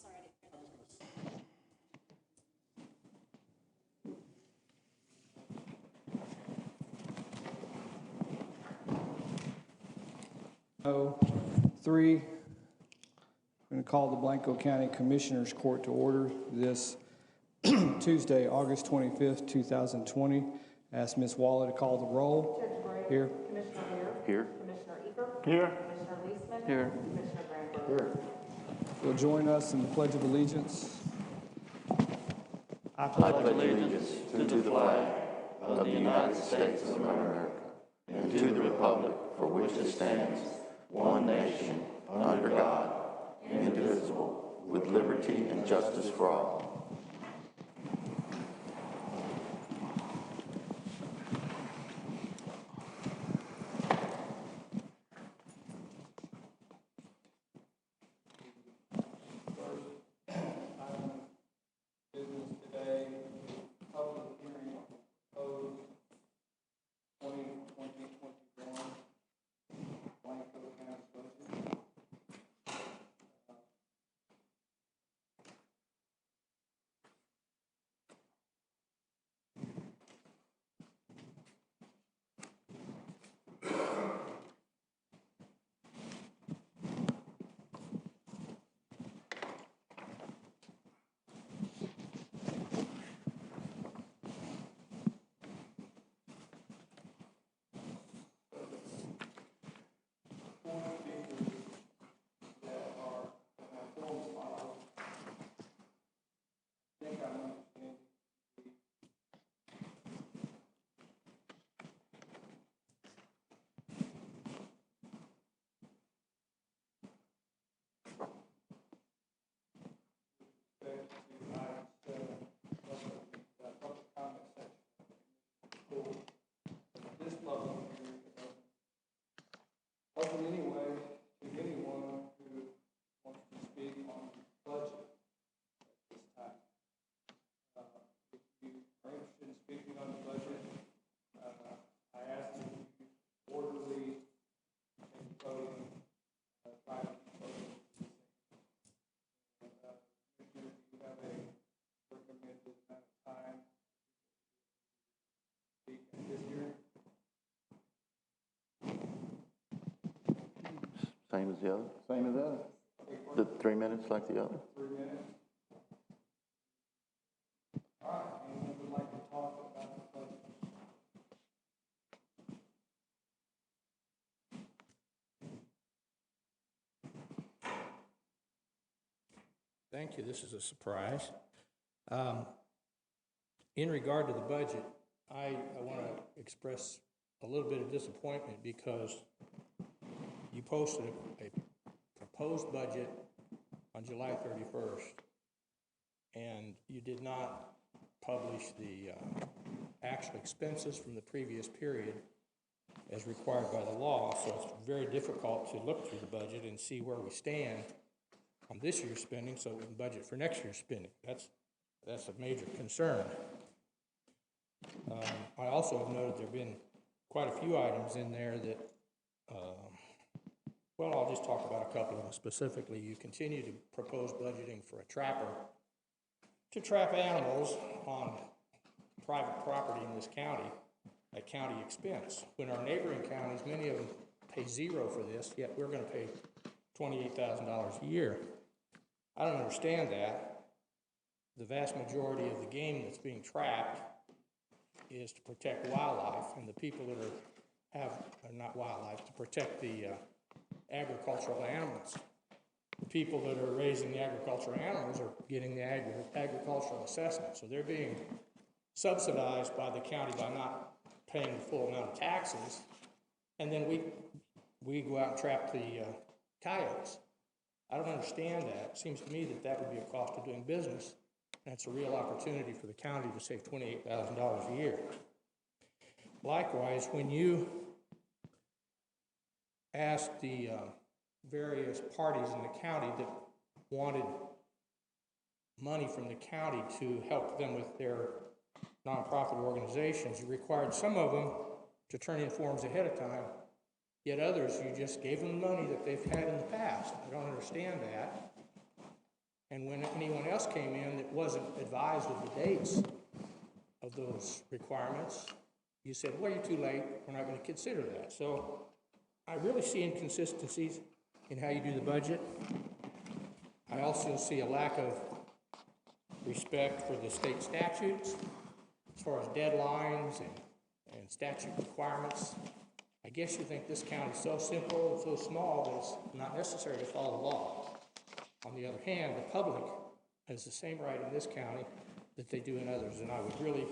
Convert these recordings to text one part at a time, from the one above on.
sorry, I didn't hear that. Three, I'm going to call the Blanco County Commissioners Court to order this Tuesday, August 25th, 2020. Ask Ms. Waller to call the roll. Judge Gray. Here. Commissioner Weir. Here. Commissioner Eaker. Here. Commissioner Leisman. Here. Commissioner Blanco. Here. Will join us in the Pledge of Allegiance. I pledge allegiance to the flag of the United States of America and to the republic for which it stands, one nation, under God, indivisible, with liberty and justice for all. Business today, public hearing proposed 2020-21 Blanco County budget. Open anyway to anyone who wants to speak on the budget at this time. If you are interested in speaking on the budget, I ask that you orderly take voting, try to keep voting. Commissioners, do you have a recommended amount of time to speak at this hearing? Same as the other? Same as the other. The 3 minutes like the other? 3 minutes. All right, anyone would like to talk about the budget? Thank you. This is a surprise. In regard to the budget, I want to express a little bit of disappointment because you posted a proposed budget on July 31st, and you did not publish the actual expenses from the previous period as required by the law, so it's very difficult to look through the budget and see where we stand on this year's spending so we can budget for next year's spending. That's a major concern. I also have noted there have been quite a few items in there that well, I'll just talk about a couple of them specifically. You continue to propose budgeting for a trapper to trap animals on private property in this county at county expense. When our neighboring counties, many of them pay zero for this, yet we're going to pay $28,000 a year. I don't understand that. The vast majority of the game that's being trapped is to protect wildlife, and the people that are not wildlife, to protect the agricultural animals. The people that are raising the agricultural animals are getting the agricultural assessment, so they're being subsidized by the county by not paying the full amount of taxes, and then we go out and trap the coyotes. I don't understand that. It seems to me that would be a cost of doing business, and it's a real opportunity for the county to save $28,000 a year. Likewise, when you asked the various parties in the county that wanted money from the county to help them with their nonprofit organizations, you required some of them to turn in forms ahead of time, yet others you just gave them the money that they've had in the past. I don't understand that. And when anyone else came in that wasn't advised of the dates of those requirements, you said, well, you're too late, we're not going to consider that. So I really see inconsistencies in how you do the budget. I also see a lack of respect for the state statutes as far as deadlines and statute requirements. I guess you think this county is so simple and so small that it's not necessary to follow the law. On the other hand, the public has the same right in this county that they do in others, and I would really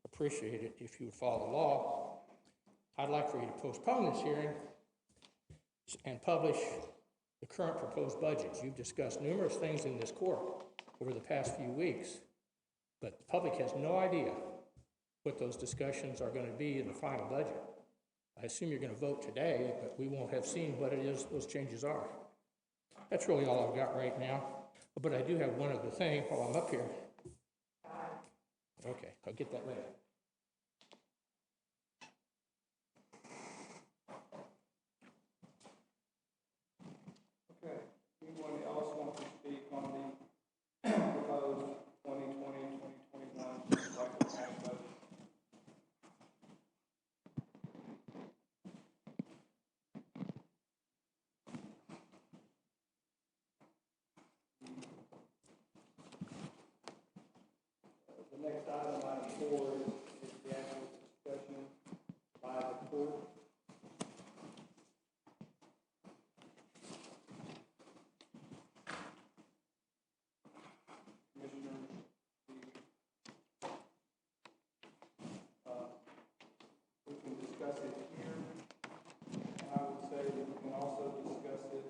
appreciate it if you would follow the law. I'd like for you to postpone this hearing and publish the current proposed budgets. You've discussed numerous things in this court over the past few weeks, but the public has no idea what those discussions are going to be in the final budget. I assume you're going to vote today, but we won't have seen what it is those changes are. That's really all I've got right now. But I do have one other thing while I'm up here. Okay, I'll get that later. Okay, anyone else want to speak on the proposed 2020-2021 cycle county budget? The next item, item 4, is the actual discussion by the court. Commissioners, we can discuss it here, and I would say that we can also discuss it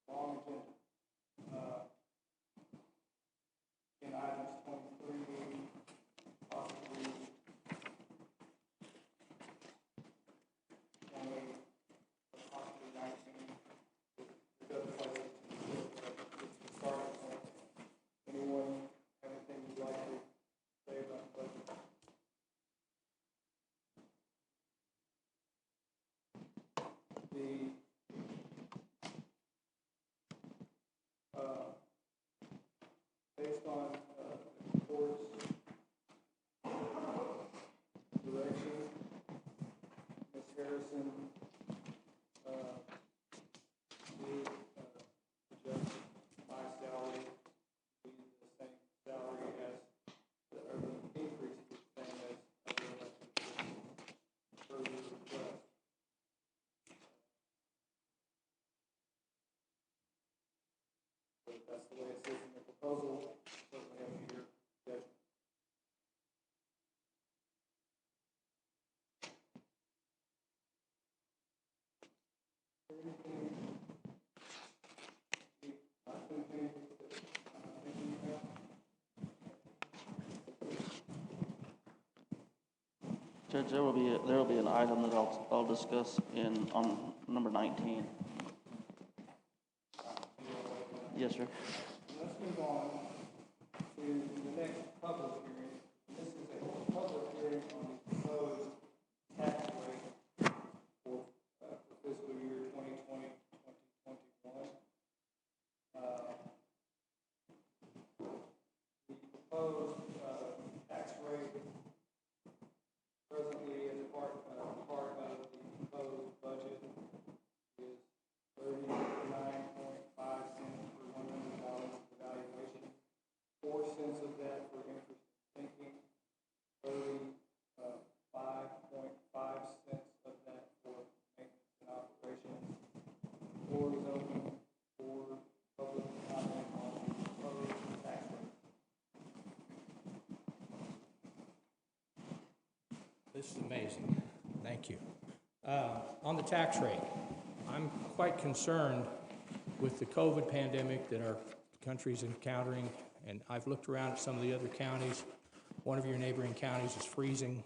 long agenda. In items 23, possibly 20, possibly 19. There's other places to look, but it's the starting point. Anyone have anything you'd like to say about the budget? Based on the court's direction, Ms. Harrison did adjust my salary to be the same salary as, or the increase is the same as other elected officials per your request. So if that's the way it sits in the proposal, certainly up to your judgment. Judge, there will be an item that I'll discuss on number 19. Yes, sir. Let's move on to the next public hearing. This is a public hearing on the proposed tax rate for fiscal year 2020-2021. The proposed tax rate presently as part of the proposed budget is 39.5 cents per $100 of valuation, 4 cents of that for interest and sinking, 35.5 cents of that for maintenance and operations. Floor is open for public comment on the proposed tax rate. This is amazing. Thank you. On the tax rate, I'm quite concerned with the COVID pandemic that our country's encountering, and I've looked around at some of the other counties. One of your neighboring counties is freezing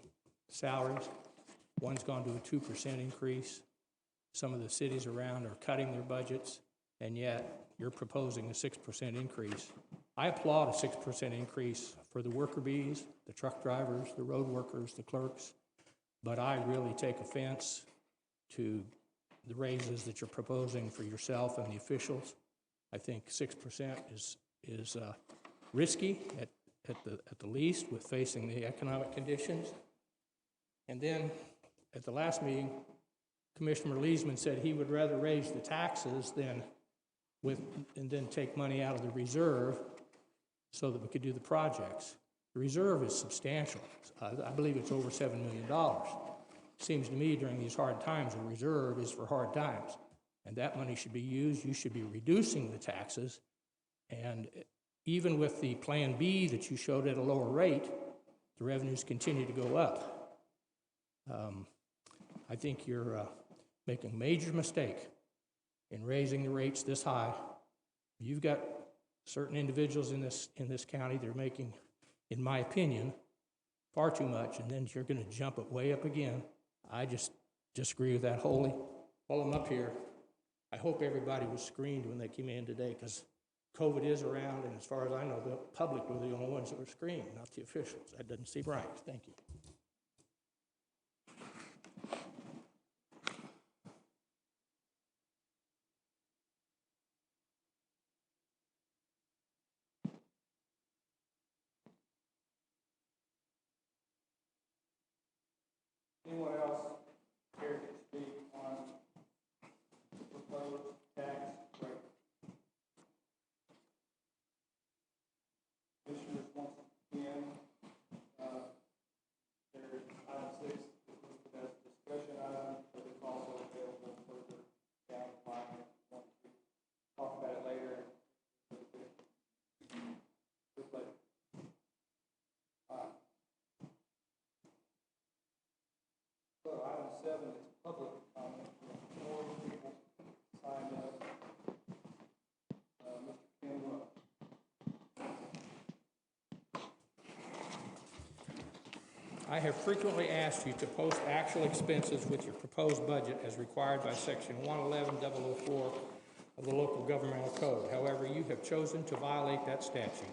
salaries. One's gone to a 2% increase. Some of the cities around are cutting their budgets, and yet you're proposing a 6% increase. I applaud a 6% increase for the worker bees, the truck drivers, the road workers, the clerks, but I really take offense to the raises that you're proposing for yourself and the officials. I think 6% is risky at the least with facing the economic conditions. And then at the last meeting, Commissioner Leesman said he would rather raise the taxes and then take money out of the reserve so that we could do the projects. The reserve is substantial. I believe it's over $7 million. Seems to me during these hard times, a reserve is for hard times. And that money should be used. You should be reducing the taxes. And even with the Plan B that you showed at a lower rate, the revenues continue to go up. I think you're making a major mistake in raising the rates this high. You've got certain individuals in this county that are making, in my opinion, far too much, and then you're going to jump it way up again. I just disagree with that wholly. While I'm up here, I hope everybody was screened when they came in today, because COVID is around, and as far as I know, the public were the only ones that were screened, not the officials. That doesn't seem right. Thank you. Anyone else here to speak on the proposed tax rate? Commissioners, once again, there's item 6 is listed as a discussion item, but it's also available further down the line if you want to talk about it later. So item 7 is public comment. More people signed up. Mr. Kim, I have frequently asked you to post actual expenses with your proposed budget as required by Section 111.004 of the Local Governmental Code. However, you have chosen to violate that statute.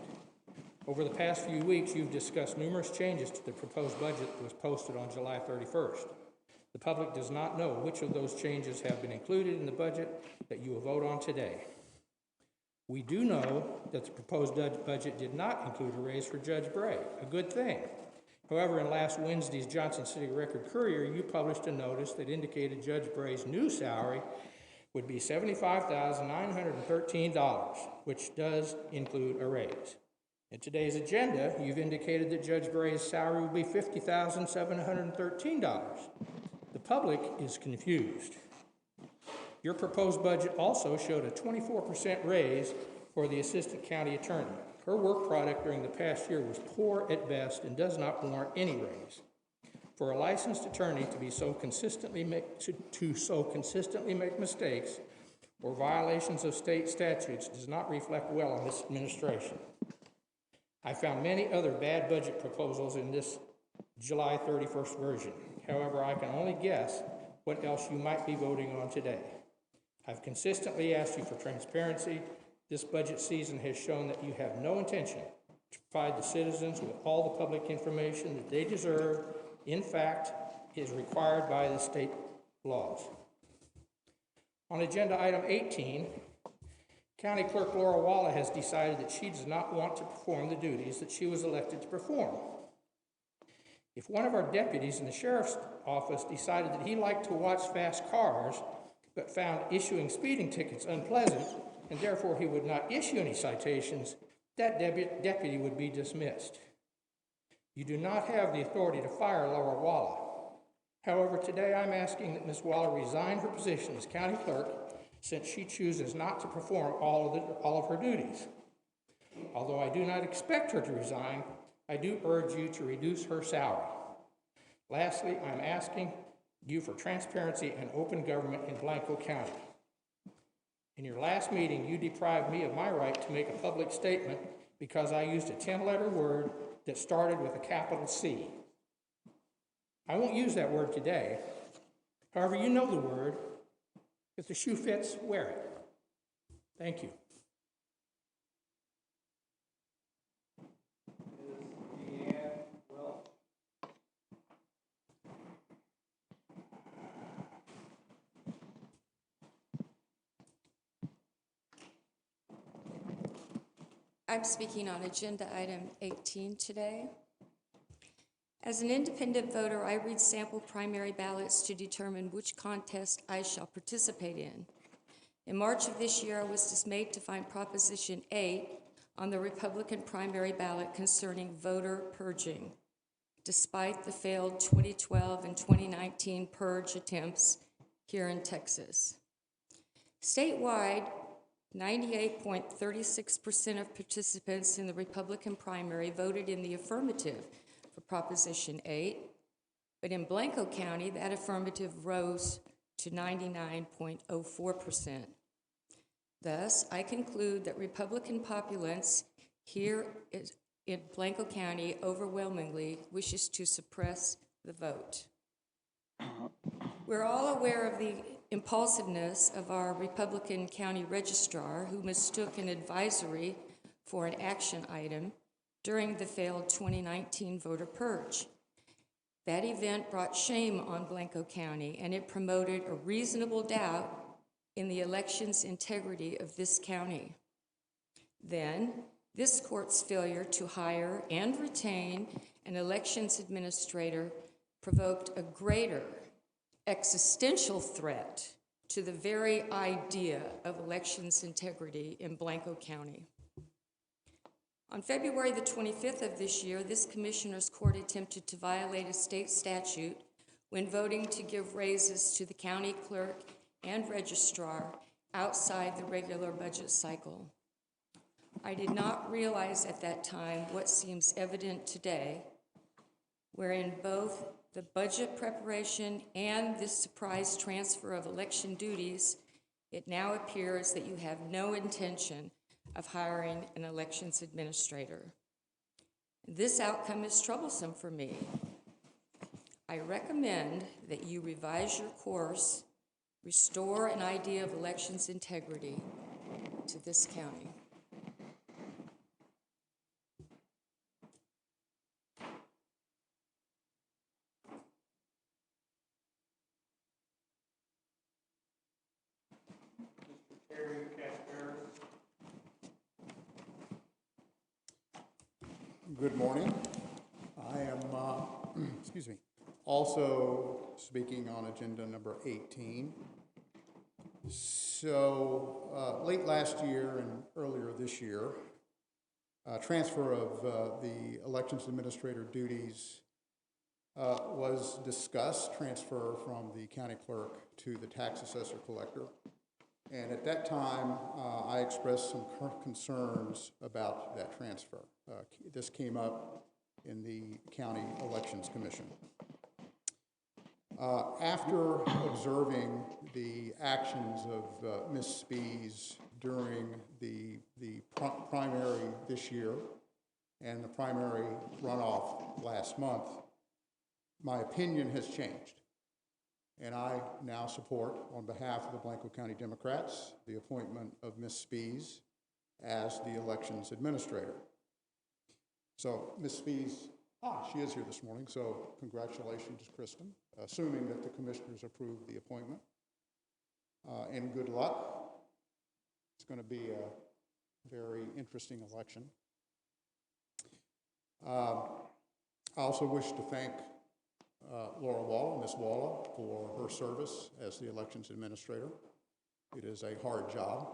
Over the past few weeks, you've discussed numerous changes to the proposed budget that was posted on July 31st. The public does not know which of those changes have been included in the budget that you will vote on today. We do know that the proposed budget did not include a raise for Judge Bray, a good thing. However, in last Wednesday's Johnson City Record Courier, you published a notice that indicated Judge Bray's new salary would be $75,913, which does include a raise. In today's agenda, you've indicated that Judge Bray's salary will be $50,713. The public is confused. Your proposed budget also showed a 24% raise for the Assistant County Attorney. Her work product during the past year was poor at best and does not warrant any raise. For a licensed attorney to be so consistently make mistakes or violations of state statutes does not reflect well on this administration. I found many other bad budget proposals in this July 31st version. However, I can only guess what else you might be voting on today. I've consistently asked you for transparency. This budget season has shown that you have no intention to provide the citizens with all the public information that they deserve, in fact, is required by the state laws. On agenda item 18, County Clerk Laura Walla has decided that she does not want to perform the duties that she was elected to perform. If one of our deputies in the sheriff's office decided that he liked to watch fast cars but found issuing speeding tickets unpleasant and therefore he would not issue any citations, that deputy would be dismissed. You do not have the authority to fire Laura Walla. However, today I'm asking that Ms. Walla resign her position as county clerk since she chooses not to perform all of her duties. Although I do not expect her to resign, I do urge you to reduce her salary. Lastly, I'm asking you for transparency and open government in Blanco County. In your last meeting, you deprived me of my right to make a public statement because I used a 10-letter word that started with a capital C. I won't use that word today. However, you know the word. If the shoe fits, wear it. Thank you. Is I'm speaking on agenda item 18 today. As an independent voter, I read sample primary ballots to determine which contest I shall participate in. In March of this year, I was dismayed to find Proposition 8 on the Republican primary ballot concerning voter purging, despite the failed 2012 and 2019 purge attempts here in Texas. Statewide, 98.36% of participants in the Republican primary voted in the affirmative for Proposition 8, but in Blanco County, that affirmative rose to 99.04%. Thus, I conclude that Republican populace here in Blanco County overwhelmingly wishes to suppress the vote. We're all aware of the impulsiveness of our Republican county registrar, who mistook an advisory for an action item during the failed 2019 voter purge. That event brought shame on Blanco County, and it promoted a reasonable doubt in the election's integrity of this county. Then, this court's failure to hire and retain an elections administrator provoked a greater existential threat to the very idea of elections integrity in Blanco County. On February the 25th of this year, this commissioner's court attempted to violate a state statute when voting to give raises to the county clerk and registrar outside the regular budget cycle. I did not realize at that time what seems evident today, wherein both the budget preparation and this surprise transfer of election duties, it now appears that you have no intention of hiring an elections administrator. This outcome is troublesome for me. I recommend that you revise your course, restore an idea of elections integrity to this county. Good morning. I am, also speaking on agenda number 18. So, late last year and earlier this year, transfer of the elections administrator duties was discussed, transfer from the county clerk to the tax assessor collector. And at that time, I expressed some concerns about that transfer. This came up in the County Elections Commission. After observing the actions of Ms. Spees during the primary this year and the primary runoff last month, my opinion has changed. And I now support, on behalf of the Blanco County Democrats, the appointment of Ms. Spees as the elections administrator. So Ms. Spees, she is here this morning, so congratulations, Kristen, assuming that the commissioners approve the appointment. And good luck. It's going to be a very interesting election. I also wish to thank Laura Walla, Ms. Walla, for her service as the elections administrator. It is a hard job.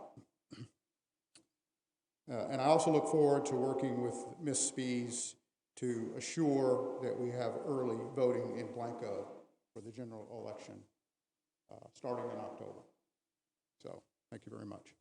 And I also look forward to working with Ms. Spees to assure that we have early voting in Blanco for the general election starting in October. So, thank you very much.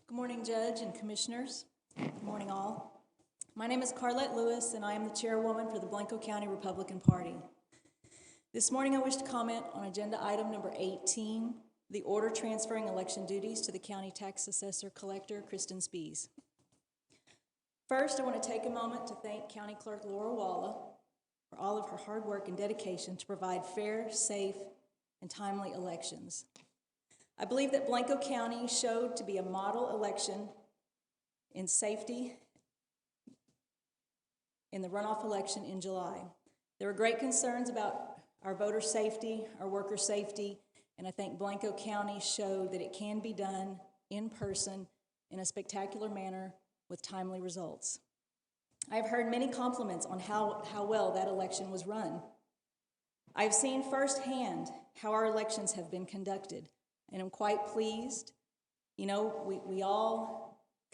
Good morning, Judge and Commissioners. Good morning, all. My name is Carlette Lewis, and I am the chairwoman for the Blanco County Republican Party. This morning, I wish to comment on agenda item number 18, the order transferring election duties to the county tax assessor collector, Kristen Spees. First, I want to take a moment to thank County Clerk Laura Walla for all of her hard work and dedication to provide fair, safe, and timely elections. I believe that Blanco County showed to be a model election in safety in the runoff election in July. There were great concerns about our voter safety, our worker safety, and I think Blanco County showed that it can be done in person in a spectacular manner with timely results. I've heard many compliments on how well that election was run. I've seen firsthand how our elections have been conducted, and I'm quite pleased. You know, we all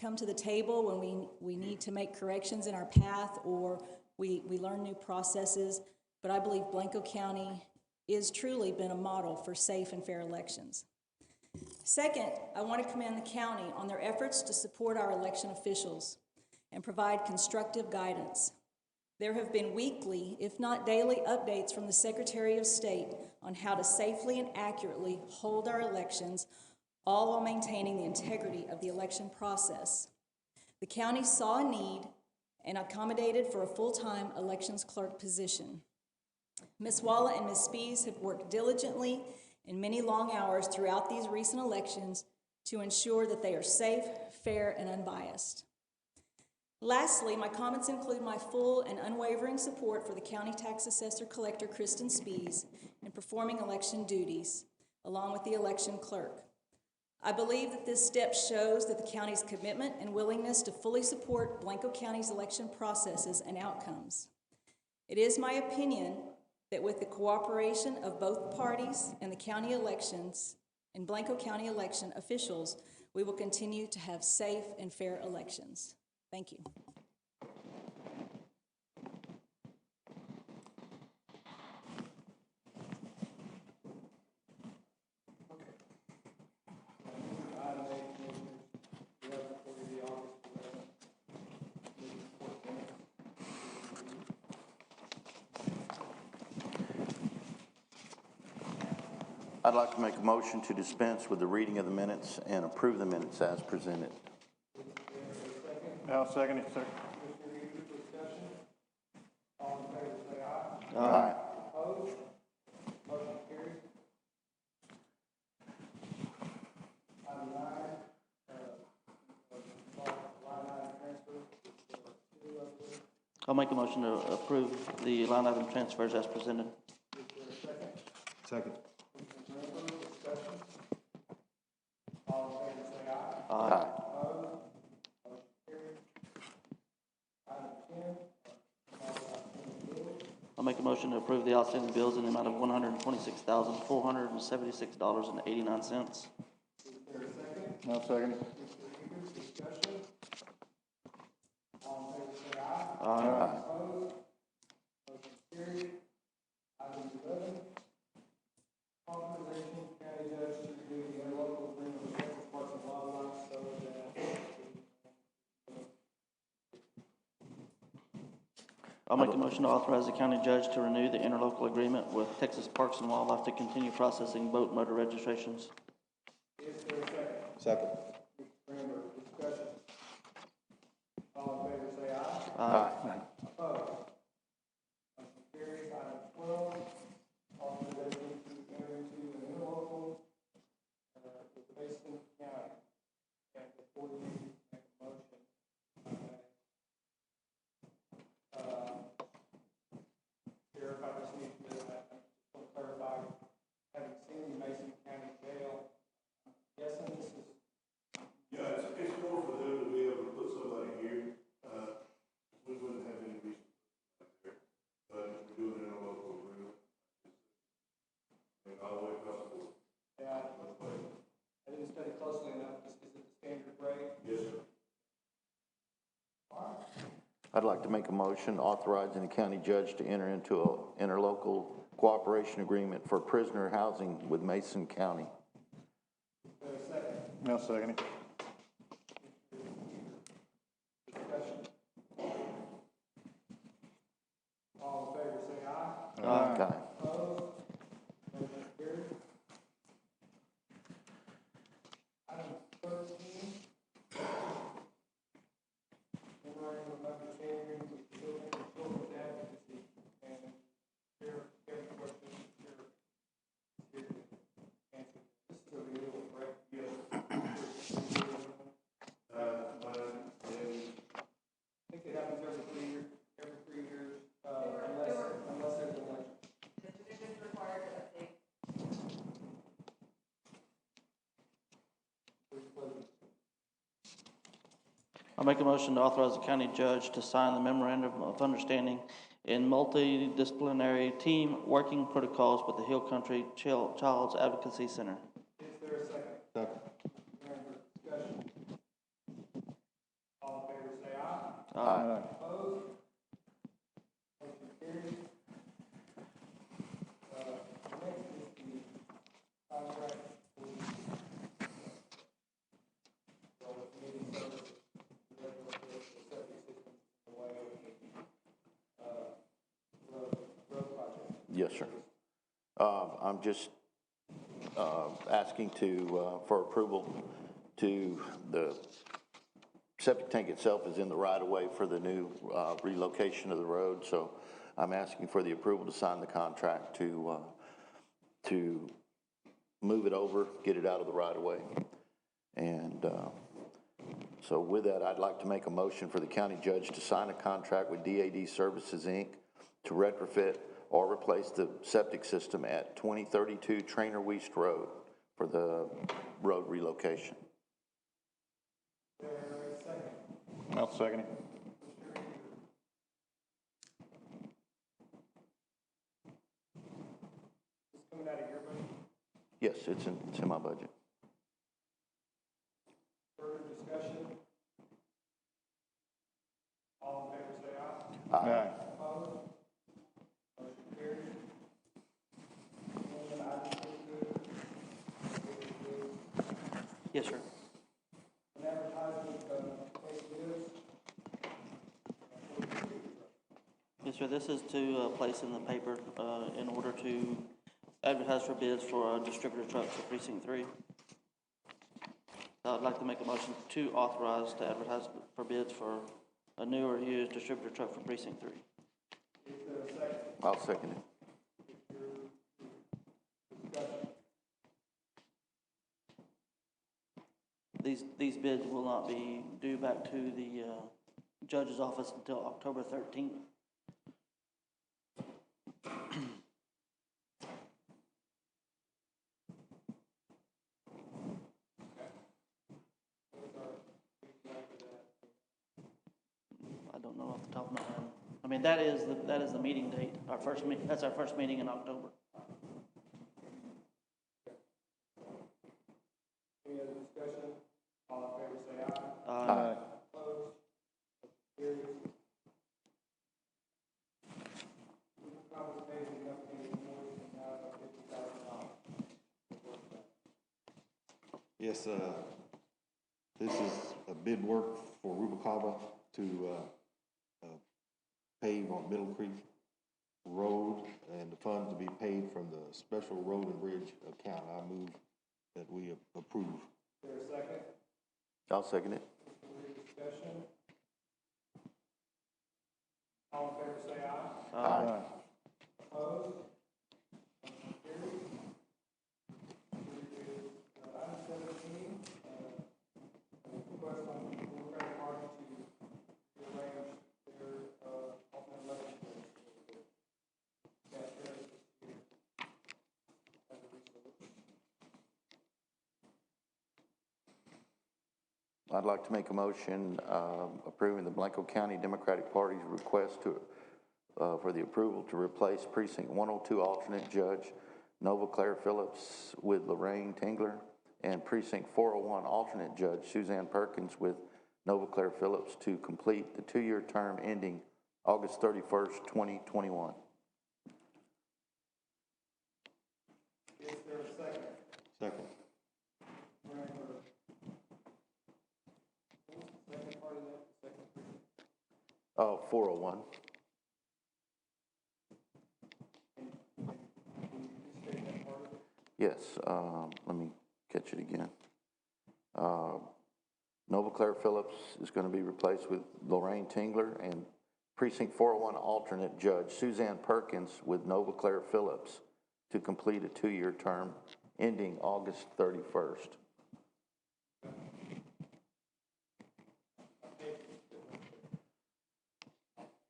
come to the table when we need to make corrections in our path or we learn new processes, but I believe Blanco County is truly been a model for safe and fair elections. Second, I want to commend the county on their efforts to support our election officials and provide constructive guidance. There have been weekly, if not daily, updates from the Secretary of State on how to safely and accurately hold our elections, all while maintaining the integrity of the election process. The county saw a need and accommodated for a full-time elections clerk position. Ms. Walla and Ms. Spees have worked diligently and many long hours throughout these recent elections to ensure that they are safe, fair, and unbiased. Lastly, my comments include my full and unwavering support for the County Tax Assessor Collector Kristen Spees in performing election duties, along with the election clerk. I believe that this step shows that the county's commitment and willingness to fully support Blanco County's election processes and outcomes. It is my opinion that with the cooperation of both parties and the county elections and Blanco County election officials, we will continue to have safe and fair elections. Thank you. I'd like to make a motion to dispense with the reading of the minutes and approve the minutes as presented. I'll second it, sir. All in favor, say aye. Aye. Opposed? Motion carries. Item 9, line item transfer. I'll make a motion to approve the line item transfers as presented. Second. Discussion. All in favor, say aye. Aye. Opposed? Motion carries. Item 10, I'll make a motion to approve the outstanding bills in the amount of $126,476.89. I'll second it. discussion. All in favor, say aye. Aye. Opposed? Motion carried. Item 11, authorization of county judge to review the interlocal agreement with Texas Parks and Wildlife so that I'll make a motion to authorize the county judge to renew the interlocal agreement with Texas Parks and Wildlife to continue processing boat motor registrations. is there a second? Second. Remember, discussion. All in favor, say aye. Aye. Opposed? Motion carries. Item 12, authorization to enter into an interlocal with Mason County. And before you make a motion, Sheriff, I just need to, clarify, having seen the Mason County Jail, I'm guessing this is. Yeah, it's more for them to be able to put somebody here. We wouldn't have any reason there, but if we're doing it in a local agreement, and all the way across the board. Yeah, I didn't study closely enough. Is it the standard rate? Yes, sir. All right. I'd like to make a motion authorizing the county judge to enter into an interlocal cooperation agreement for prisoner housing with Mason County. Is there a second? I'll second it. Discussion. All in favor, say aye. Aye. Opposed? Motion carried. Item 13. Memorandum of understanding with children and children's advocacy. And Sheriff, every question, Sheriff, here to answer. This is a renewal, right? Yes. I think it happens every 3 years. Every 3 I'll make a motion to authorize the county judge to sign the memorandum of understanding in multidisciplinary team working protocols with the Hill Country Child's Advocacy Center. Is there a second? Second. Discussion. All in favor say aye. Aye. Opposed? Motion carries. Next is the contract for meeting services, the regular septic systems away road project. Yes, sir. I'm just asking for approval to, the septic tank itself is in the right-of-way for the new relocation of the road, so I'm asking for the approval to sign the contract to move it over, get it out of the right-of-way. And so with that, I'd like to make a motion for the county judge to sign a contract with DAD Services, Inc. to retrofit or replace the septic system at 2032 Trainer Weast Road for the road relocation. I'll second it. This coming out of your budget? Yes, it's in my budget. Further discussion? All in favor say aye. Aye. Opposed? Motion carries. And item 22. Yes, sir. An advertisement of place bids. Yes, sir. This is to place in the paper in order to advertise for bids for distributor trucks for Precinct 3. I'd like to make a motion to authorize to advertise for bids for a new or used distributor truck for Precinct 3. Is there a second? I'll second it. Discussion. These bids will not be due back to the judge's office until October 13th. I don't know off the top of my head. I mean, that is the meeting date. That's our first meeting in October. Any other discussion? All in favor say aye. Aye. Opposed? Motion carries. Probably pays the company invoice in the amount of $50,000. Yes, this is a bid work for Rubacava to pave on Middle Creek Road, and the funds to be paid from the Special Road and Bridge account. I move that we approve. Is there a second? I'll second it. Further discussion? All in favor say aye. Aye. Opposed? Motion carries. Item 17, request on the Democratic Party to arrange their alternate election dates. Gas services here as a resolution. I'd like to make a motion approving the Blanco County Democratic Party's request for the approval to replace Precinct 102 alternate judge Nova Claire Phillips with Lorraine Tingler, and Precinct 401 alternate judge Suzanne Perkins with Nova Claire Phillips to complete the 2-year term ending August 31st, 2021. Is there a second? Second. Bramber. What was the second part of that? The second precinct? 401. Can you state that part of it? Yes, let me catch it again. Nova Claire Phillips is going to be replaced with Lorraine Tingler, and Precinct 401 alternate judge Suzanne Perkins with Nova Claire Phillips to complete a 2-year term ending August 31st.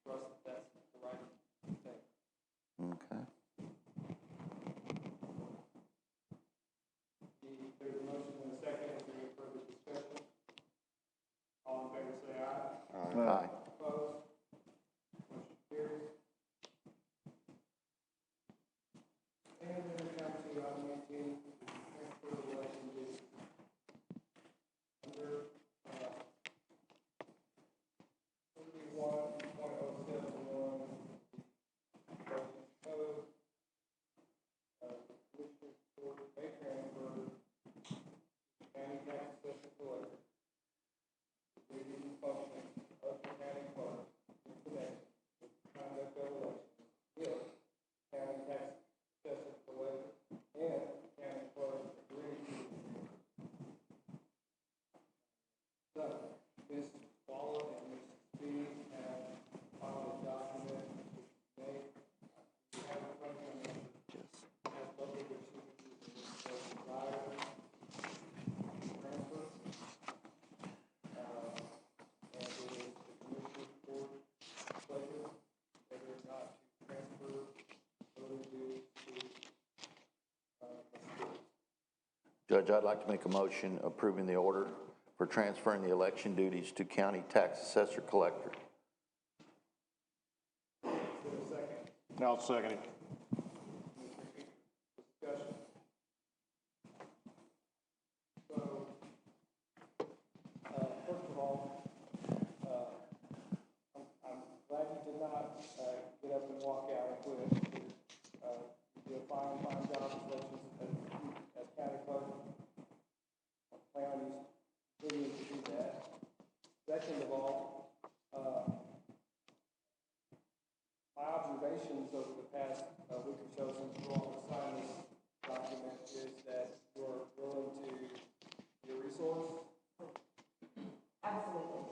Trust that that's the right thing. Okay. There's a motion and a second. Is there any further discussion? All in favor say aye. Judge, I'd like to make a motion approving the order for transferring the election duties to county tax assessor collector. I'll second it. Discussion. So, first of all, I'm glad you did not get up and walk out and quit. You did a fine job as county clerk. I plan on you continuing to do that. Second of all, my observations over the past week or so since you all signed this document is that you're willing to be a resource Absolutely.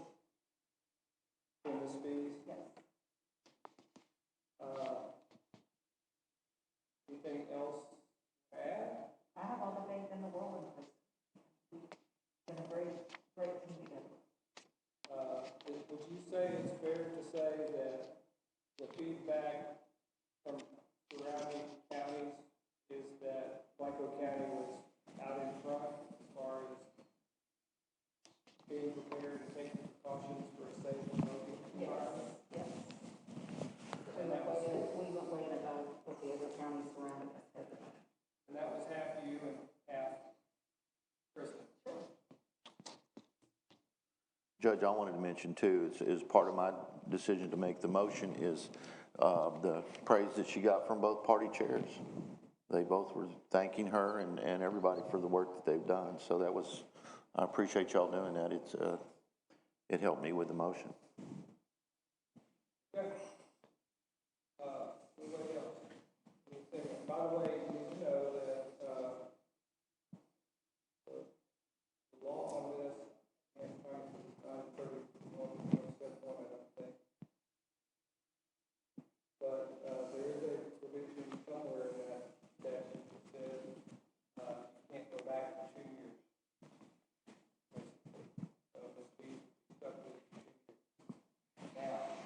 in this piece. Yes. Anything else to add? I have all the faith in the world in this. We've been a great team together. Would you say it's fair to say that the feedback from surrounding counties is that Blanco County was out in front as far as being prepared to take the precautions for a safe and healthy environment? Yes. We went way above what the other counties surrounding us did. And that was half you and half Kristen. Judge, I wanted to mention too, is part of my decision to make the motion is the praise that she got from both party chairs. They both were thanking her and everybody for the work that they've done. So that was, I appreciate y'all doing that. It helped me with the motion. Okay. Anybody else? Anything? By the way, you need to know that the law on this and find the 931 on it, I think. But there is a provision somewhere in that statute that says you can't go back for 2 years. Must be stuck with 2 years. Now,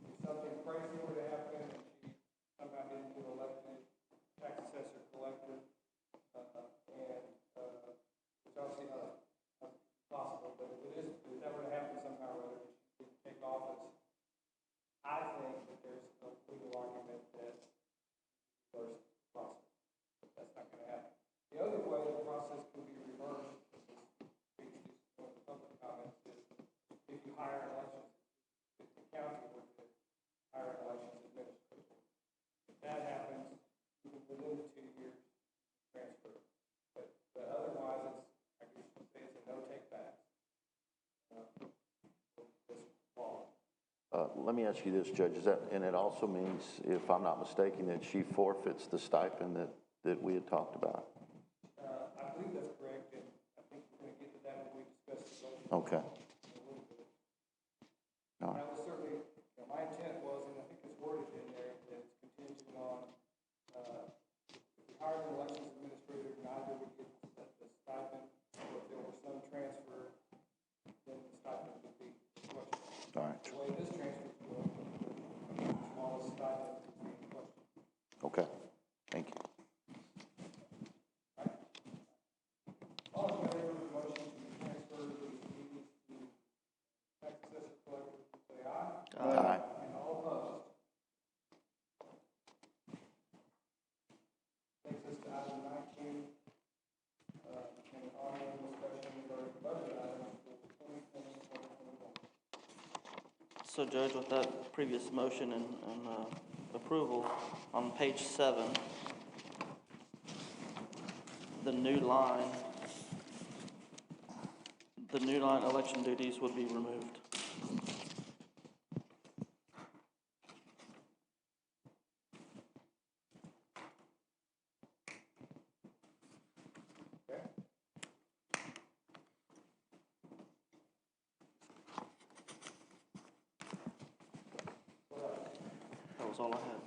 if something crazy were to happen and she somehow didn't get elected tax assessor collector, and which obviously not possible, but if that were to happen somehow or other, she didn't take office, I think that there's a legal argument that reverse the process. But that's not going to happen. The other way the process can be reversed, which is one of the public comments, is if you hire an elections, if the county were to hire an elections administrator. If that happens, even within the 2 years, transfer. But otherwise, it's, I guess you could say it's a no take back. This law. Let me ask you this, Judge, and it also means, if I'm not mistaken, that she forfeits the stipend that we had talked about? I believe that's correct, and I think we're going to get to that when we discuss the budget. Okay. All right. That was certainly, my intent was, and I think it's worded in there, that it's contingent on, if we hired an elections administrator, neither would get the stipend, or if there were some transfer, then the stipend would be questioned. All right. The way this transfer is going, the smallest stipend is being questioned. Okay. Thank you. All in favor of the motion to transfer the duties to tax assessor collector, say aye. Aye. And all opposed? Takes us to item 19, and an ongoing discussion regarding budget items for 2020-2021. So Judge, with that previous motion and approval, on page 7, the new line election duties would be removed. Okay? That was all I had.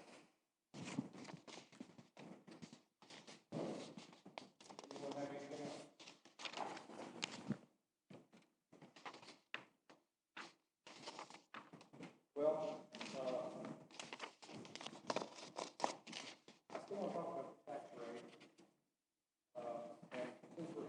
Anyone have anything else? Well, I still want to talk about the tax rate. And since we're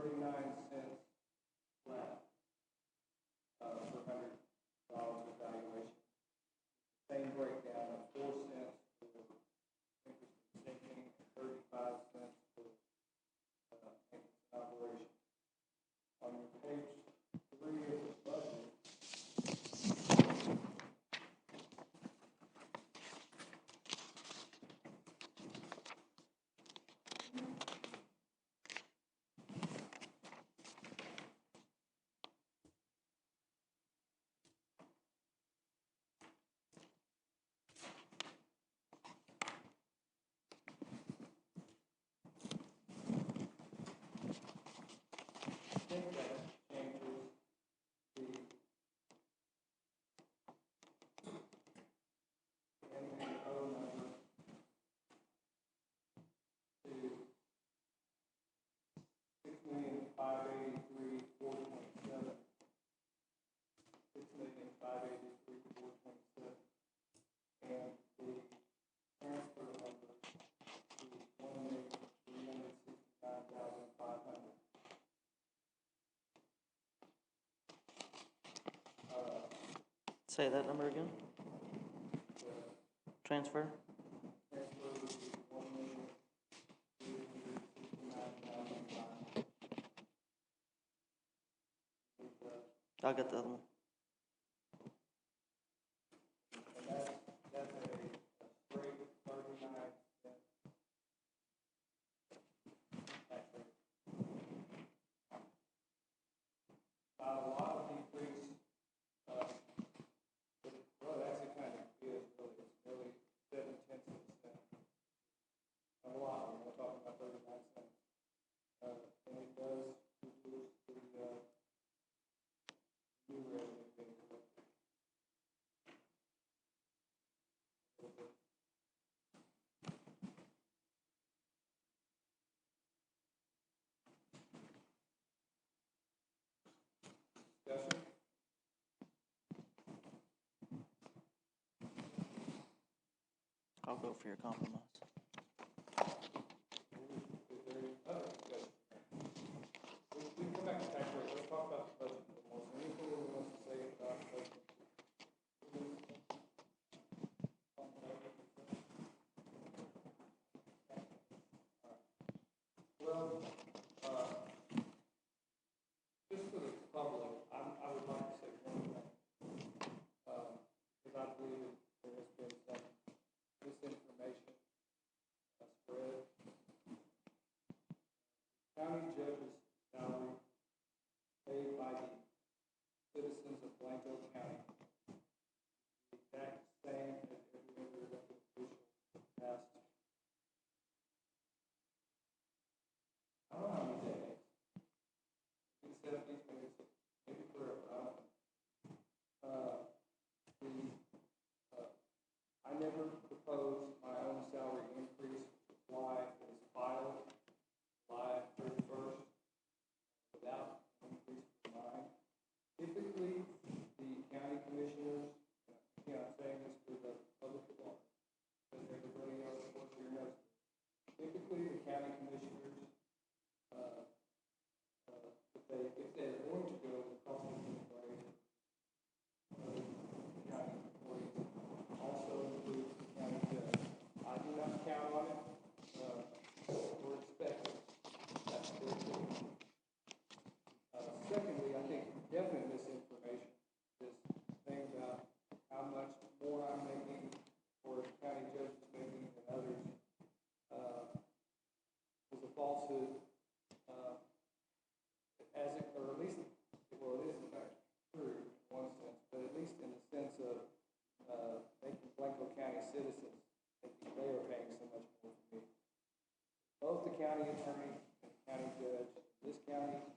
39 cents flat per $100 of valuation. Same breakdown of 4 cents for interest and sinking and 35 cents for maintenance and operation. On your page 3 of the budget, I think that changes the MAO number to 6,583,427. 6,583,427. And the transfer number to 1,369,500. Say that number again. Transfer? Transfer would be 1,369,500. I'll get the other one. And that's a straight 39 cent tax rate. Not a lot of decrease, well, actually kind of is, really, it's really 0.7%. Not a lot, we're not talking about 39 cents. And it does reduce the new revenue being collected. Discussion? I'll go for your compromise. Is there any other discussion? We can come back to tax rate, let's talk about the budget a little more. Is there anything we want to say about the budget? Well, just for the public, I would like to say one thing. Because I believe there has been some misinformation spread. County judge's salary paid by the citizens of Blanco County is the exact same as every other elected official for the past, I don't know how many decades. Maybe 70s, maybe forever, I don't know. I never proposed my own salary increase, which is why it was filed July 31st without an increase for mine. Typically, the county commissioners, again, I'm saying this for the public at large, because everybody else that works here knows. Typically, the county commissioners, if they're going to go the cost of living way, county employees also include the county judge. I do not count on it, or expect it. That's their thing. Secondly, I think definite misinformation, this thing about how much more I'm making or the county judge is making than others, was a falsehood. As it, or at least, well, it is in fact true in one sense, but at least in the sense of making Blanco County citizens thinking they are paying so much more for me. Both the county attorney and the county judge, this county,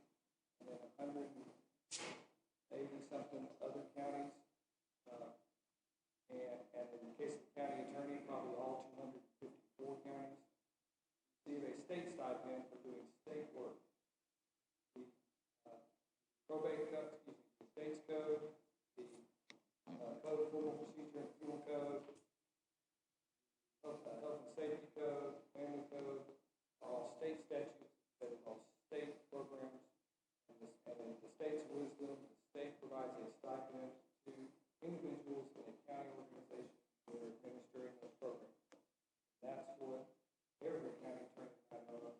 and then 180-something other counties, and in the case of the county attorney, probably all 254 counties, receive a state stipend for doing state work. Probate code, the state's code, the code of criminal procedure and penal code, health and safety code, family code, are all state statutes that involve state programs state's wisdom, the state provides a stipend to individuals in a county organization that are administering those programs. That's what every county attorney I know of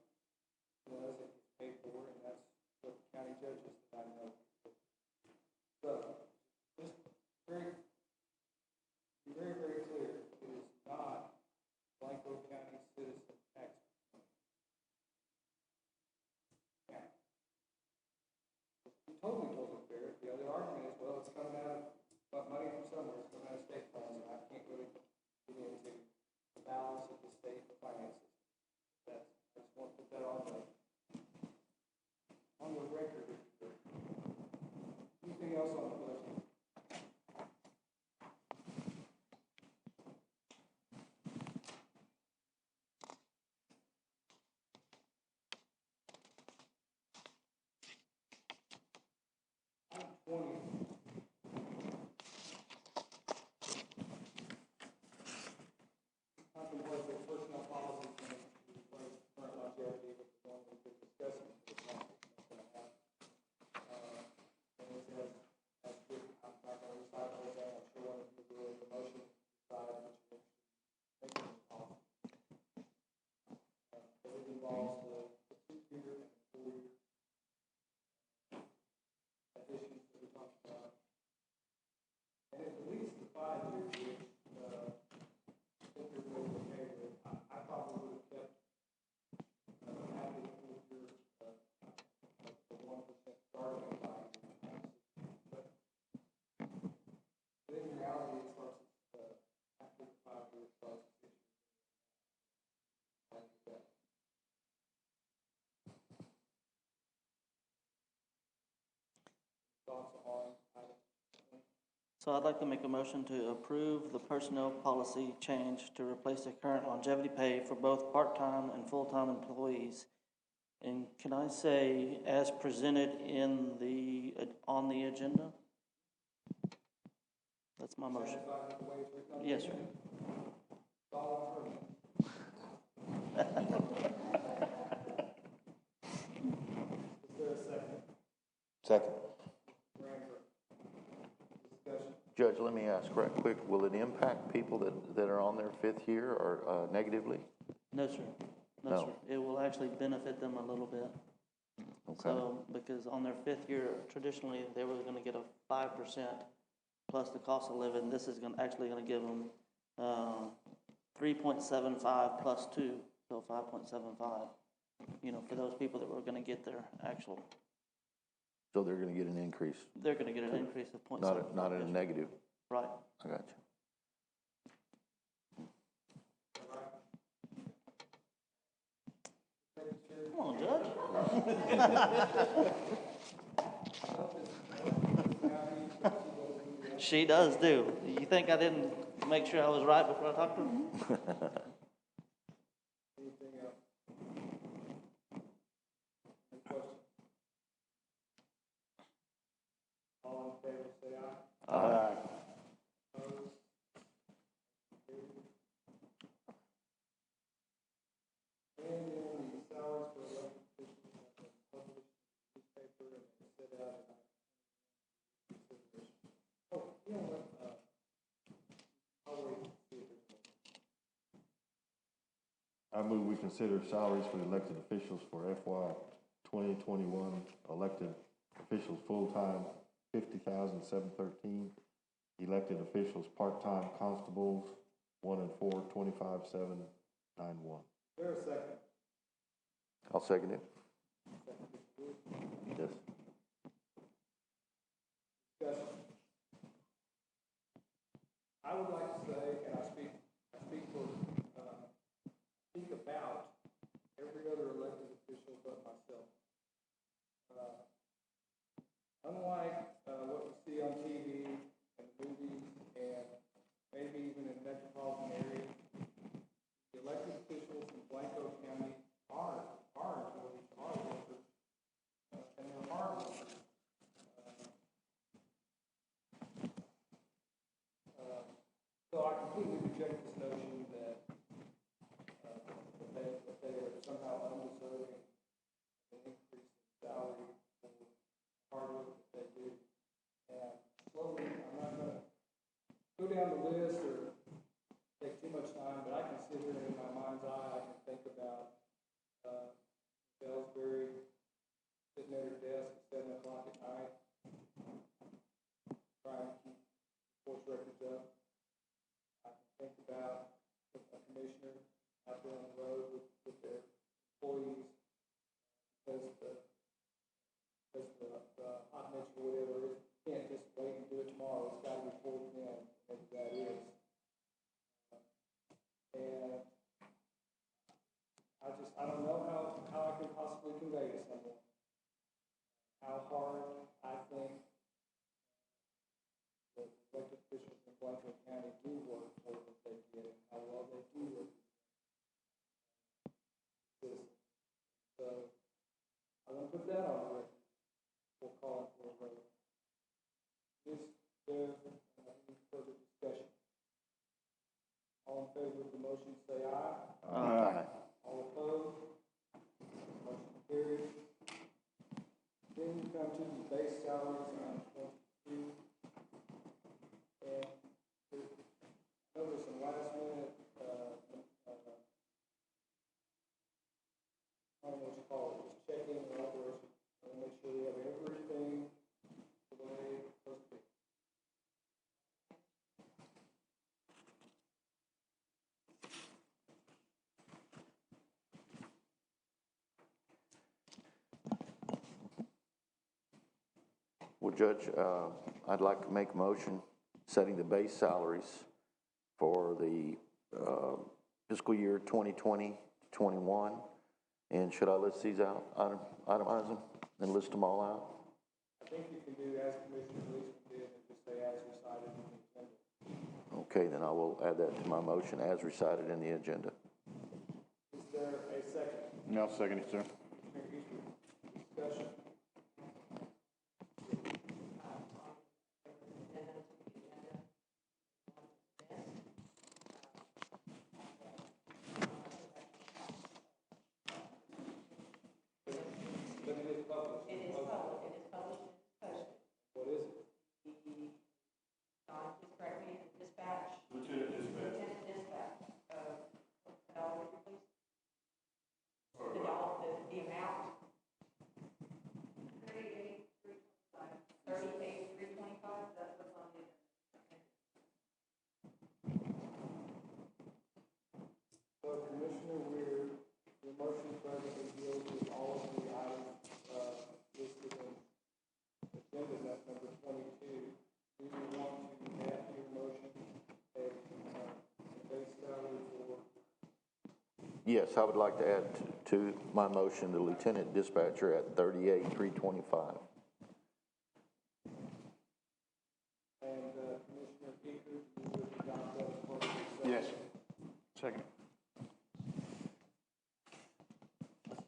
does and gets paid for, and that's what the county judges that I know. So, just be very, very clear, it is not Blanco County citizen tax. Yeah. Totally fair. The other argument is, well, it's coming out of money from somewhere, it's coming out of state funds, and I can't really get into the balance of the state finances. I just want to put that on the record. Anything else on the budget? Item 20. Contemplate the personnel policy to replace current longevity with the one we've been discussing for the past month and a half. And it says, as good, I'm not going to recite the whole thing, I'm sure one of you will do the motion to decide which one should make this policy. It involves the 2-year and 4-year additions that we talked about. And at least the 5-year, which if you're really okay with, I probably would have kept happy with your the 1% starting at 5 years. But in reality, it starts after the 5 years starts at 6 years. Thoughts on item? So I'd like to make a motion to approve the personnel policy change to replace the current longevity pay for both part-time and full-time employees. And can I say, as presented in on the agenda? That's my motion. Satisfied with the way it's written on the Yes, sir. agenda? It's all on her. Is there a second? Second. Discussion. Judge, let me ask right quick, will it impact people that are on their 5th year or negatively? No, sir. No, No. sir. It will actually benefit them a little bit. Okay. So, because on their 5th year, traditionally, they were gonna get a 5% plus the cost of living. This is actually gonna give them, 3.75 plus 2, so 5.75, for those people that were gonna get their actual, So they're gonna get an increase, they're gonna get an increase of 0.75. not in a negative. Right. I got you. Come on, Judge. She does do. You think I didn't make sure I was right before I talked to her? Anything else? Any questions? All in favor, say aye. Aye. Opposed? And then the salaries for elected officials have been published in the newspaper and set out in consideration. Oh, you know what, I'll wait and see if there's more. I move we consider salaries for elected officials for FY 2021. Elected officials full-time, $50,713. Elected officials part-time constables, 1 and 4, $25,791. Is there a second? I'll second it. Second, Mr. Wood. Yes. Discussion. I would like to say, and I speak about every other elected official but myself. Unlike what we see on TV and movies and maybe even in metropolitan areas, the elected officials in Blanco County are employees, are workers, and they're hard workers. So I completely reject this notion that they are somehow undeserving of an increase in salary for hard work down the list or take too much time, but I can sit here and in my mind's eye, I can think about, Ellsbury sitting at her desk at 7 o'clock at night, trying to keep course records up. I can think about a commissioner out there on the road with their employees, because the hot mix or whatever, it can't just wait and do it tomorrow, it's gotta be pulled in, maybe that is. And I don't know how I can possibly convey to someone how hard I think the elected officials in Blanco County do work for what they get and how well they do work. So I want to put that on the record before calling for a vote. Is there any further discussion? All in favor of the motion, say aye. Aye. All opposed? Motion carries. Then we come to the base salaries on 22. And I know there's some last minute, I don't know what you call it, just check-in or operation. I want to make sure we have everything the way it's supposed to be. Well, Judge, I'd like to make a motion setting the base salaries for the fiscal year 2020-21. And should I list these out, itemize them, and list them all out? I think you can do as Commissioner Gleason did and just say as recited in the agenda. Okay, then I will add that to my motion as recited in the agenda. Is there a second? I'll second it, sir. Discussion. But it is published. It is published, it is published, it is posted. What is it? Don, please correct me, dispatch. Lieutenant Dispatch. Lieutenant dispatch, dollar, please. The dollar, the amount. 38,325, that's what's on the. So Commissioner Weir, your motion presently deals with all of the items, listed in agenda number 22. Do you want to add to your motion a base salary for? Yes, I would like to add to my motion the lieutenant dispatcher at $38,325. And Commissioner Eaker, you would adopt that as part of your Yes. Second.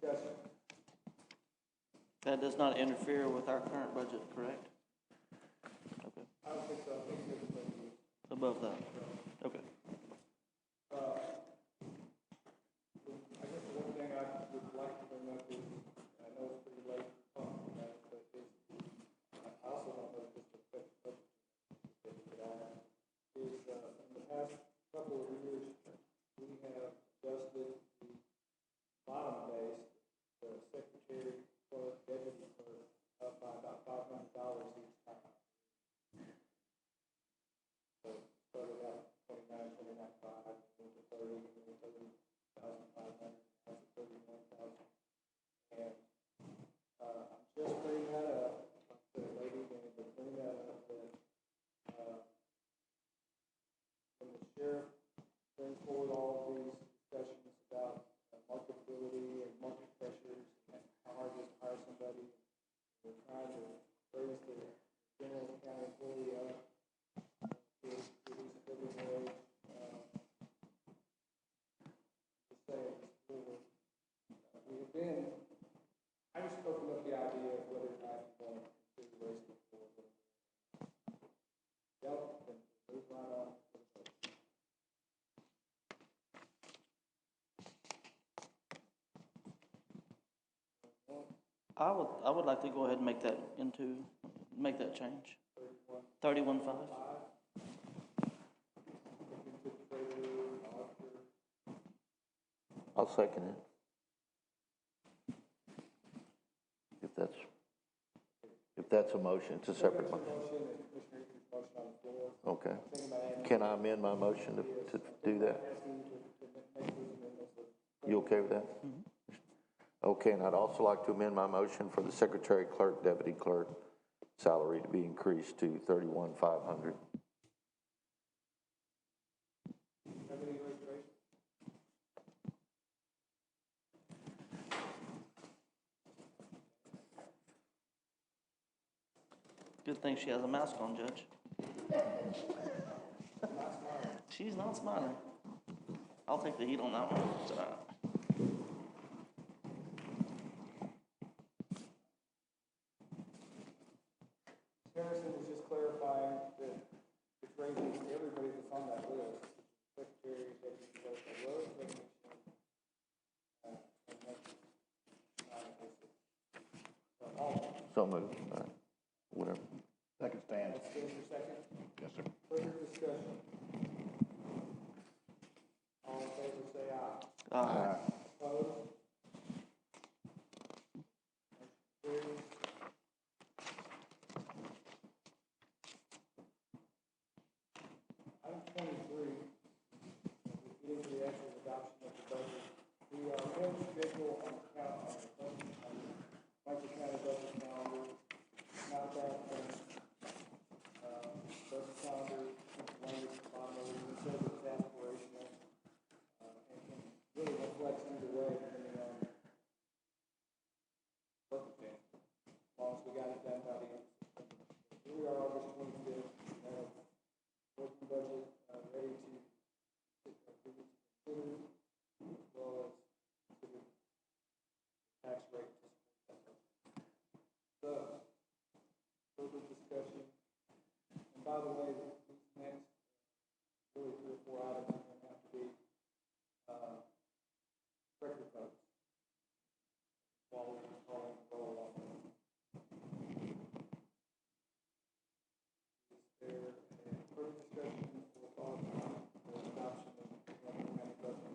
discussion. That does not interfere with our current budget, correct? Okay, I don't think so. I think everybody is. above that, okay. I guess the one thing I would like to bring up is, I know it's pretty late to talk about it, but I also don't know if this affects the budget. In the past couple of years, we have adjusted the bottom base, the secretary, clerk, deputy clerk, up by about $500 each time. So started out 29,500, went to 30, went to 30,500, now to 31,000. And I'm just bringing that up, the lady, and to bring that up, that when the sheriff brings forward all of these discussions about marketability and market pressures and how hard it is to hire somebody, we're trying to raise the general county employee up to reduce living wage. Just saying, we have been, I just opened up the idea of whether or not you want to consider raising it for them. Yep, then move right on. I would like to go ahead and make that change. 31.5. I'll second it. If that's a motion, it's a separate motion. Okay. Can I amend my motion to do that? You okay with that? Okay, and I'd also like to amend my motion for the secretary clerk, deputy clerk salary to be increased to $31,500. Good thing she has a mask on, Judge. She's not smiling. I'll take the heat on that one tonight. Harrison was just clarifying that it's raising everybody that's on that list, secretary, deputy clerk, as well as technician, and So moved. All right. Whatever. Second stand. Let's stand for a second. Yes, sir. Further discussion. All in favor, say aye. Aye. Opposed? Motion carries. Item 23, we get into the actual adoption of the budget. We are on schedule on the budget, Blanco County budget calendar. Not a bad thing. Budget calendar, language, bottom of it, we said it's aspirational, and can really reflect either way, depending on circumstances. As long as we got it done by the end of September. Here we are, August 25th, we have working budget, ready to consider, as well as consider tax rate to support that budget. So, further discussion. And by the way, these next, really 3 or 4 items are going to have to be, record votes. While we're calling the roll on them. Is there a further discussion or thoughts on the adoption of the county budget?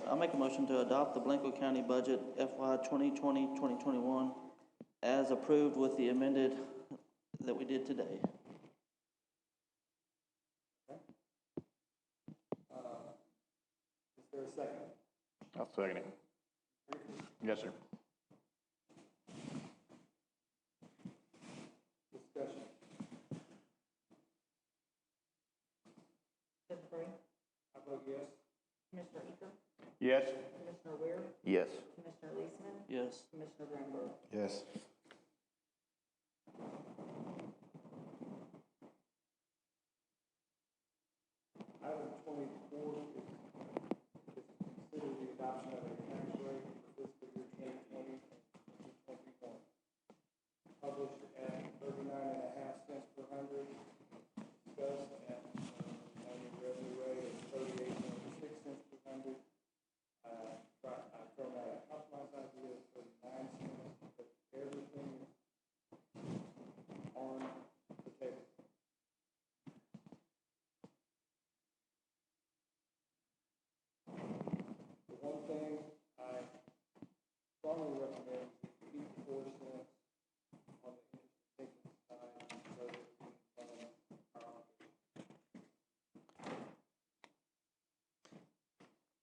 I'll make a motion to adopt the Blanco County budget FY 2020-2021 as approved with the amended that we did today. Is there a second? I'll second it. Yes, sir. Discussion. Judge Gray, I vote yes. Commissioner Eaker, Yes. Commissioner Ware, Yes. Commissioner Leesman, Yes. Commissioner Granberg. Yes. Item 24 is consider the adoption of a tax rate for fiscal year 2020 and 2021. Published at 39.5 cents per hundred, discussed at annual revenue rate of 38.6 cents per hundred. I thrown out a compromise idea of 39 cents, but everything is on the table. The one thing I strongly recommend is to keep 4 cents on the interest taking side so that we can fund our operation.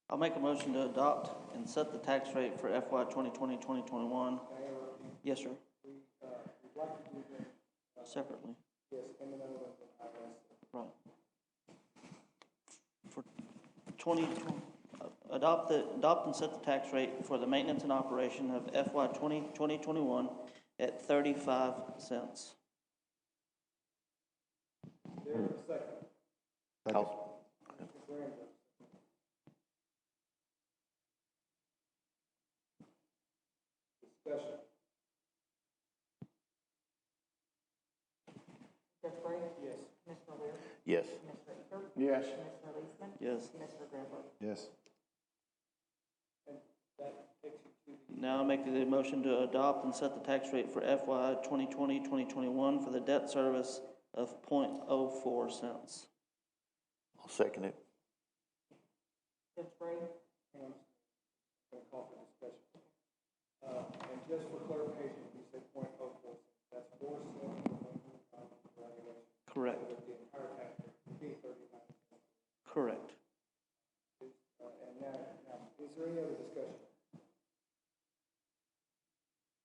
I'll make a motion to adopt and set the tax rate for FY 2020-2021. Yes, sir. We'd like to do them, Separately. yes, M&O and IRS. Right. For 2020, adopt and set the tax rate for the maintenance and operation of FY 2020-2021 at 35 cents. There, a second. I'll- Mr. Granberg. Discussion. Judge Gray, Yes. Commissioner Ware, Yes. Commissioner Eaker, Yes. Commissioner Leesman, Yes. Commissioner Granberg. Yes. And that takes you to the Now I make the motion to adopt and set the tax rate for FY 2020-2021 for the debt service of 0.04 cents. I'll second it. Judge Gray? And I'm going to call for discussion. And just for clarification, you said .04, that's 4 cents per regulation. Correct. So the entire tax rate would be 39 cents. Correct. And now, is there any other discussion?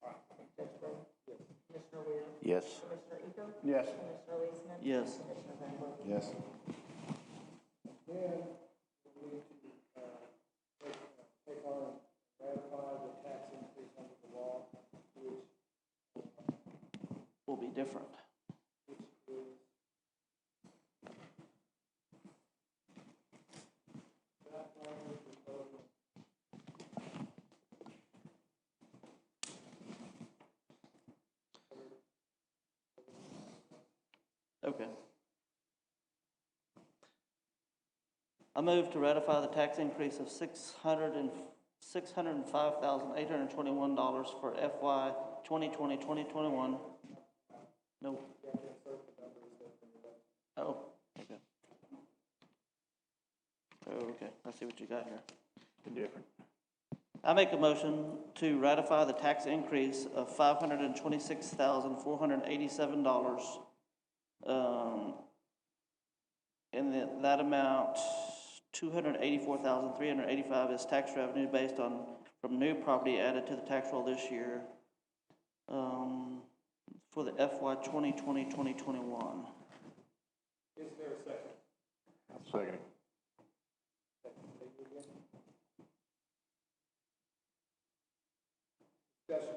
All right. Judge Gray? Yes. Commissioner Weir? Yes. Commissioner Eager? Yes. Commissioner Leisman? Yes. Commissioner Blanco? Yes. Then we need to take on and ratify the tax increase under the law, which Will be different. is that language proposed. Okay. I move to ratify the tax increase of $605,821 for FY 2020-2021. No. Oh, okay. Oh, okay, I see what you got here. Different. I make a motion to ratify the tax increase of $526,487. That amount, $284,385 is tax revenue based on, from new property added to the tax roll this year, for the FY 2020-2021. Is there a second? I'll second it. Discussion.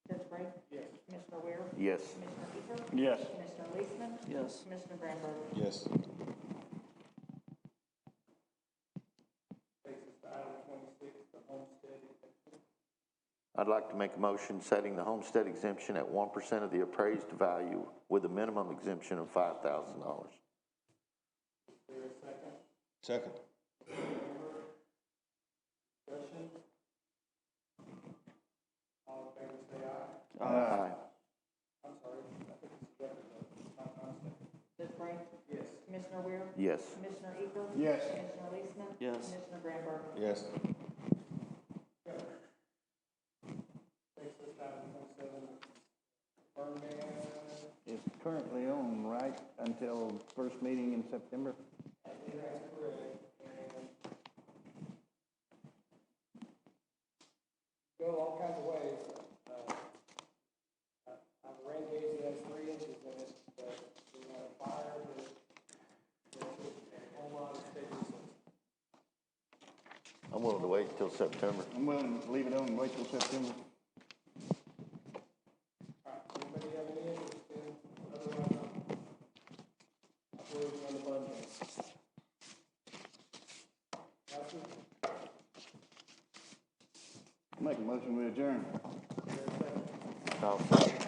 Judge Gray? Yes. Commissioner Weir? Yes. Commissioner Eager? Yes. Commissioner Leisman? Yes. Commissioner Blanco? Yes. Takes us to item 26, the homestead exemption. I'd like to make a motion setting the homestead exemption at 1% of the appraised value with a minimum exemption of $5,000. Is there a second? Second. Discussion. All in favor, say aye. Aye. I'm sorry, I think it's the other vote. Not second. Judge Gray? Yes. Commissioner Weir? Yes. Commissioner Eager? Yes. Commissioner Leisman? Yes. Commissioner Blanco? Yes. Takes us to item 27, burn ban. It's currently on, right, until first meeting in September? I think that's correct. And go all kinds of ways. I've rain gauge that has 3 inches in it, but we had a fire that took a whole lot of state resources. I'm willing to wait till September. I'm willing to leave it on and wait till September. All right, anybody have any interest in otherwise operating on the burn ban? Council? Make a motion, we adjourn. Is there a second? I'll second.